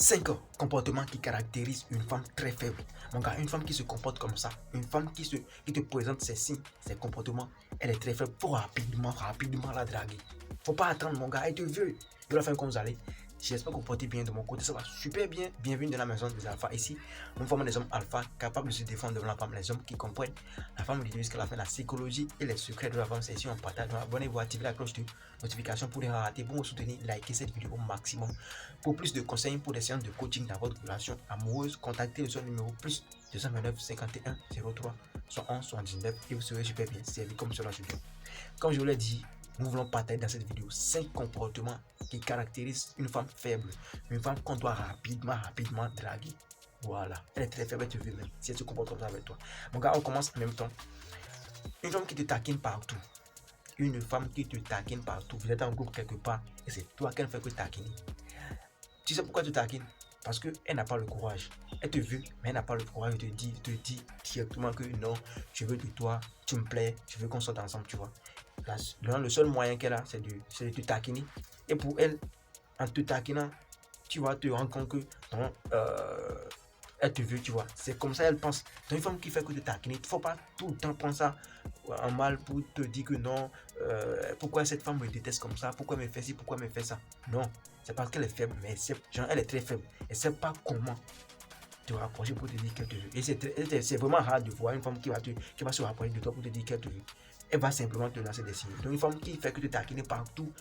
5 comportements qui caractérisent une femme très faible. Mon gars, une femme qui se comporte comme ça, une femme qui te présente ces signes, ces comportements, elle est très faible. Faut rapidement la draguer. Faut pas attendre, mon gars, elle te veut. De la fin, comme vous allez. J'espère que vous portez bien de mon côté, ça va super bien. Bienvenue dans la maison des alphas. Ici, nous formons des hommes alpha capables de se défendre devant la femme. Les hommes qui comprennent la femme du jusqu'à la fin, la psychologie et les secrets de la femme. C'est ici, on partage. Donc, abonnez-vous, activez la cloche de notification pour les rater. Pour me soutenir, likez cette vidéo au maximum. Pour plus de conseils pour des séances de coaching dans votre relation amoureuse, contactez le son numéro plus 229 51 03 71 79 et vous serez super bien servi comme cela je viens. Comme je vous l'ai dit, nous voulons partager dans cette vidéo 5 comportements qui caractérisent une femme faible, une femme qu'on doit rapidement draguer. Voilà, elle est très faible, tu veux même, si elle se comporte comme ça avec toi. Mon gars, on commence en même temps. Une femme qui te taquine partout. Une femme qui te taquine partout. Vous êtes en groupe quelque part et c'est toi qu'elle fait que taquiner. Tu sais pourquoi tu taquines? Parce qu'elle n'a pas le courage. Elle te veut, mais elle n'a pas le courage de te dire directement que non, je veux de toi, tu me plais, je veux qu'on sorte ensemble, tu vois. Le seul moyen qu'elle a, c'est de te taquiner. Et pour elle, en te taquinant, tu vas te rendre compte que non, elle te veut, tu vois. C'est comme ça elle pense. Donc une femme qui fait que te taquiner, il ne faut pas tout le temps prendre ça en mal pour te dire que non, pourquoi cette femme me déteste comme ça, pourquoi elle me fait ci, pourquoi elle me fait ça. Non, c'est parce qu'elle est faible, mais genre, elle est très faible. Elle ne sait pas comment te rapprocher pour te dire qu'elle te veut. Et c'est vraiment rare de voir une femme qui va se rapprocher de toi pour te dire qu'elle te veut. Elle va simplement te lancer des signes. Donc une femme qui fait que te taquiner partout,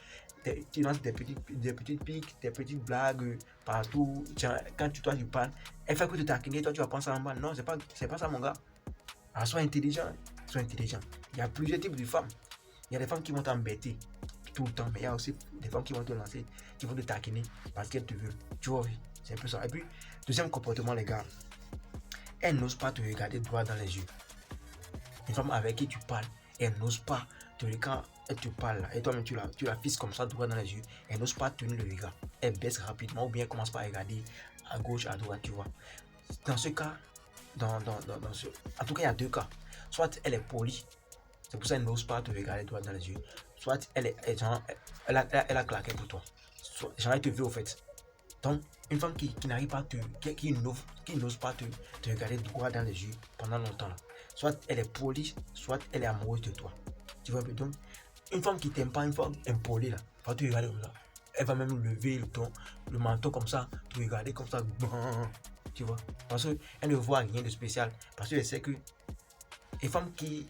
tu lances des petites piques, des petites blagues partout. Quand toi tu parles, elle fait que te taquiner, toi tu vas penser en mal. Non, c'est pas ça mon gars. Alors sois intelligent, sois intelligent. Il y a plusieurs types de femmes. Il y a des femmes qui vont t'embêter tout le temps, mais il y a aussi des femmes qui vont te lancer, qui vont te taquiner parce qu'elles te veulent. Tu vois, c'est un peu ça. Et puis, deuxième comportement, les gars, elle n'ose pas te regarder droit dans les yeux. Une femme avec qui tu parles, elle n'ose pas te regarder quand elle te parle et toi-même tu la fixes comme ça droit dans les yeux. Elle n'ose pas tenir le regard. Elle baisse rapidement ou bien elle commence par regarder à gauche, à droite, tu vois. Dans ce cas, en tout cas, il y a deux cas. Soit elle est polie, c'est pour ça qu'elle n'ose pas te regarder droit dans les yeux. Soit elle a claqué pour toi. Soit, genre, elle te veut au fait. Donc, une femme qui n'arrive pas qui n'ose pas te regarder droit dans les yeux pendant longtemps là. Soit elle est polie, soit elle est amoureuse de toi. Tu vois un peu. Donc, une femme qui t'aime pas, une femme impolie là, va te regarder comme ça. Elle va même lever le manteau comme ça, te regarder comme ça. Tu vois. Parce qu'elle ne voit rien de spécial. Parce qu'elle sait que une femme qui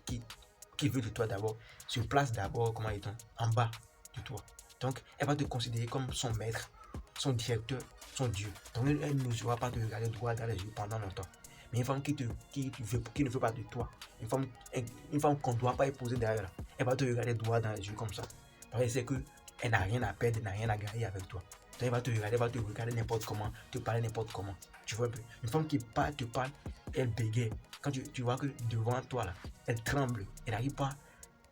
veut de toi d'abord se place d'abord, comment dit-on, en bas de toi. Donc, elle va te considérer comme son maître, son directeur, son Dieu. Donc, elle n'osera pas te regarder droit dans les yeux pendant longtemps. Mais une femme qui ne veut pas de toi, une femme qu'on ne doit pas épouser derrière, elle va te regarder droit dans les yeux comme ça. Parce qu'elle sait qu'elle n'a rien à perdre, elle n'a rien à gagner avec toi. Donc, elle va te regarder n'importe comment, te parler n'importe comment. Tu vois un peu. Une femme qui te parle, elle bégaye. Quand tu vois que devant toi, là, elle tremble, elle n'arrive pas.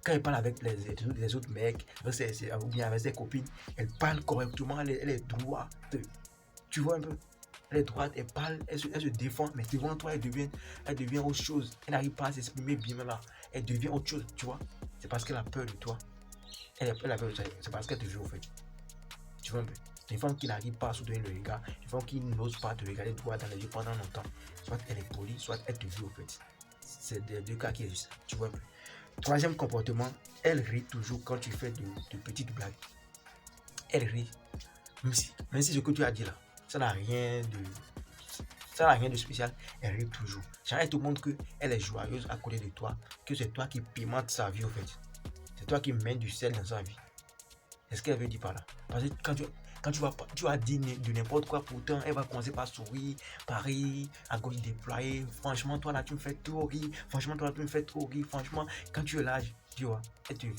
Quand elle parle avec les autres mecs, ou bien avec ses copines, elle parle correctement, elle est droite. Tu vois un peu? Elle est droite, elle parle, elle se défend, mais devant toi, elle devient autre chose. Elle n'arrive pas à s'exprimer bien là. Elle devient autre chose, tu vois? C'est parce qu'elle a peur de toi. Elle a peur de toi, c'est parce qu'elle te veut au fait. Tu vois un peu? C'est une femme qui n'arrive pas à soutenir le regard, une femme qui n'ose pas te regarder droit dans les yeux pendant longtemps. Soit elle est polie, soit elle te veut au fait. C'est des deux cas qui existent, tu vois un peu. Troisième comportement, elle rit toujours quand tu fais de petites blagues. Elle rit. Même si ce que tu as dit là, ça n'a rien de spécial, elle rit toujours. Genre, elle te montre qu'elle est joyeuse à côté de toi, que c'est toi qui pimentes sa vie au fait. C'est toi qui mets du sel dans sa vie. C'est ce qu'elle veut dire par là. Parce que quand tu vas dire de n'importe quoi, pourtant, elle va commencer par sourire, par rire, à gauche déployer. Franchement, toi là, tu me fais trop rire. Franchement, toi là, tu me fais trop rire. Franchement, quand tu es là, tu vois, elle te veut.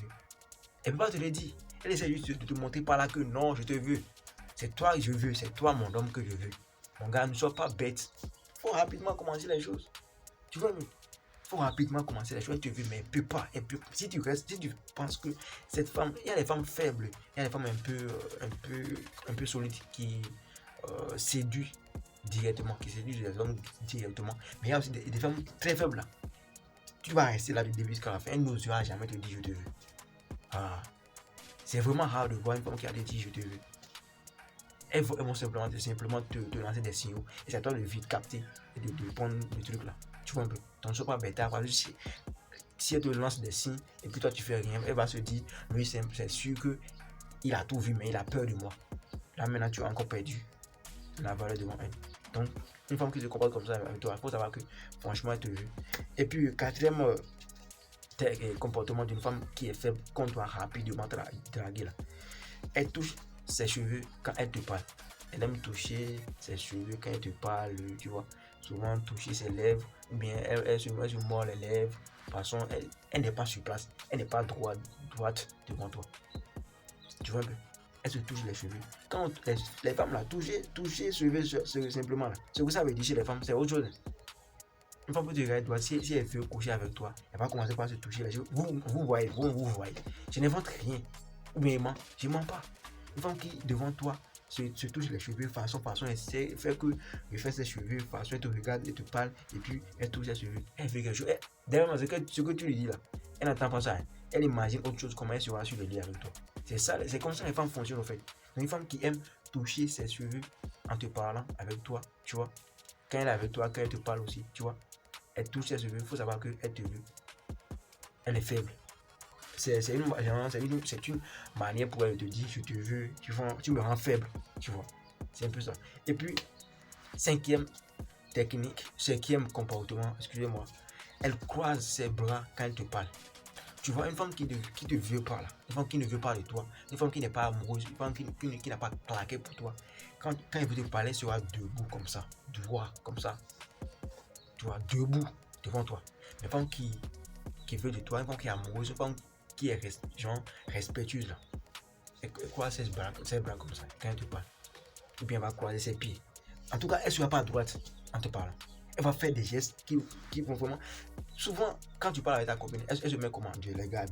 Elle ne peut pas te le dire. Elle essaie juste de te montrer par là que non, je te veux. C'est toi que je veux. C'est toi, mon homme, que je veux. Mon gars, ne sois pas bête. Il faut rapidement commencer les choses. Tu vois, faut rapidement commencer les choses. Elle te veut, mais elle peut pas. Si tu penses que cette femme, il y a des femmes faibles, il y a des femmes un peu solides qui séduisent directement, qui séduisent les hommes directement. Mais il y a aussi des femmes très faibles là. Tu vas rester là du début jusqu'à la fin. Elle n'osera jamais te dire je te veux. Ah, c'est vraiment rare de voir une femme qui a dit je te veux. elles vont simplement te lancer des signaux. Et c'est à toi de vite capter et de prendre le truc là. Tu vois un peu. Donc, ne sois pas bête. Si elle te lance des signes et puis toi tu fais rien, elle va se dire, lui c'est sûr qu'il a tout vu, mais il a peur de moi. Là maintenant tu as encore perdu la valeur devant elle. Donc, une femme qui se comporte comme ça avec toi, il faut savoir que franchement elle te veut. Et puis, quatrième comportement d'une femme qui est faible, qu'on doit rapidement draguer là. Elle touche ses cheveux quand elle te parle. Elle aime toucher ses cheveux quand elle te parle, tu vois. Souvent toucher ses lèvres, ou bien elle se mord les lèvres. De toute façon, elle n'est pas sur place, elle n'est pas droite devant toi. Tu vois un peu? Elle se touche les cheveux. Quand les femmes là, toucher cheveux simplement là. Ce que ça veut dire chez les femmes, c'est autre chose. Une femme peut te regarder droite, si elle veut coucher avec toi, elle va commencer par se toucher les cheveux. Vous voyez. Je n'invente rien. Ou bien je mens pas. Une femme qui devant toi se touche les cheveux façon, elle fait que elle fait ses cheveux façon, elle te regarde, elle te parle, et puis elle touche ses cheveux. Elle fait quelque chose. Derrière, ce que tu lui dis là, elle n'entend pas ça. Hein. Elle imagine autre chose, comment elle sera sur le lit avec toi. C'est comme ça que les femmes fonctionnent au fait. Donc, une femme qui aime toucher ses cheveux en te parlant avec toi, tu vois. Quand elle est avec toi, quand elle te parle aussi, tu vois. Elle touche ses cheveux, il faut savoir qu'elle te veut. Elle est faible. C'est une manière pour elle de te dire je te veux, tu me rends faible, tu vois. C'est un peu ça. Et puis, cinquième comportement, excusez-moi, elle croise ses bras quand elle te parle. Tu vois, une femme qui te veut pas là, une femme qui ne veut pas de toi, une femme qui n'est pas amoureuse, une femme qui n'a pas claqué pour toi, quand elle veut te parler, elle sera debout comme ça, droit comme ça, tu vois, debout devant toi. Une femme qui veut de toi, une femme qui est amoureuse, une femme qui est respectueuse là. Elle croise ses bras comme ça quand elle te parle. Ou bien elle va croiser ses pieds. En tout cas, elle ne sera pas à droite en te parlant. Elle va faire des gestes qui vont vraiment. Souvent, quand tu parles avec ta copine, elle se met comment Dieu, les gars,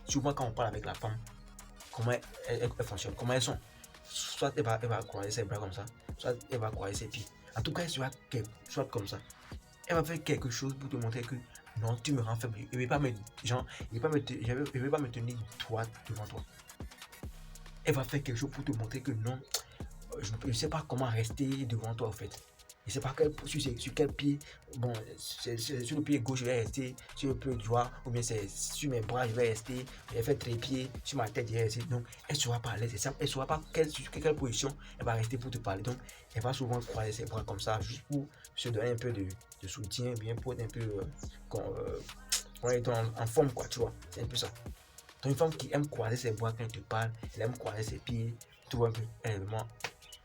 souvent quand on parle avec la femme, comment elle fonctionne, comment elles sont. Soit elle va croiser ses bras comme ça, soit elle va croiser ses pieds. En tout cas, elle sera soit comme ça. Elle va faire quelque chose pour te montrer que non, tu me rends faible. Je ne vais pas me tenir droite devant toi. Elle va faire quelque chose pour te montrer que non, je ne sais pas comment rester devant toi en fait. Je ne sais pas sur quel pied, bon, c'est sur le pied gauche je vais rester, sur le pied droit, ou bien c'est sur mes bras je vais rester, je vais faire trépied, sur ma tête je vais rester. Donc elle ne saura pas à l'aise, elle ne saura pas sur quelle position elle va rester pour te parler. Donc elle va souvent croiser ses bras comme ça, juste pour se donner un peu de soutien, bien pour être un peu en forme quoi, tu vois. C'est un peu ça. Donc une femme qui aime croiser ses bras quand elle te parle, elle aime croiser ses pieds, tu vois un peu, elle est vraiment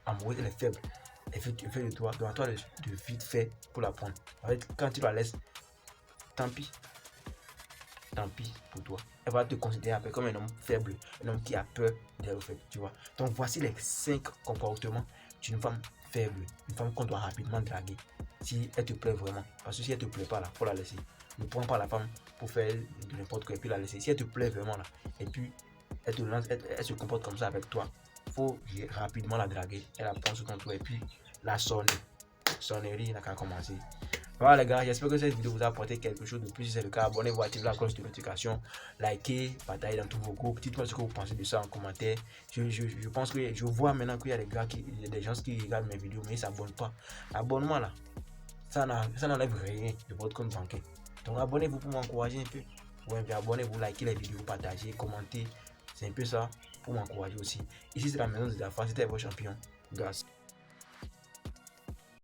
amoureuse, elle est faible. Elle fait de toi de vite fait pour la prendre. En fait, quand tu la laisses, tant pis pour toi. Elle va te considérer après comme un homme faible, un homme qui a peur d'elle au fait, tu vois. Donc voici les 5 comportements d'une femme faible, une femme qu'on doit rapidement draguer. Si elle te plaît vraiment, parce que si elle te plaît pas là, faut la laisser. Ne prends pas la femme pour faire de n'importe quoi et puis la laisser. Si elle te plaît vraiment là, et puis elle te lance, elle se comporte comme ça avec toi, faut rapidement la draguer. Elle la prend sous ton toit et puis la sonnerie n'a qu'à commencer. Voilà les gars, j'espère que cette vidéo vous a apporté quelque chose de plus. Si c'est le cas, abonnez-vous, activez la cloche de notification, likez, partagez dans tous vos groupes. Dites-moi ce que vous pensez de ça en commentaire. Je pense que je vois maintenant qu'il y a des gens qui regardent mes vidéos mais ils ne s'abonnent pas. L'abonnement là, ça n'enlève rien de votre compte bancaire. Donc abonnez-vous pour m'encourager un peu. Ouais, abonnez-vous, likez les vidéos, partagez, commentez. C'est un peu ça pour m'encourager aussi. Ici c'est la maison des affaires, c'était vos champions. Grâce.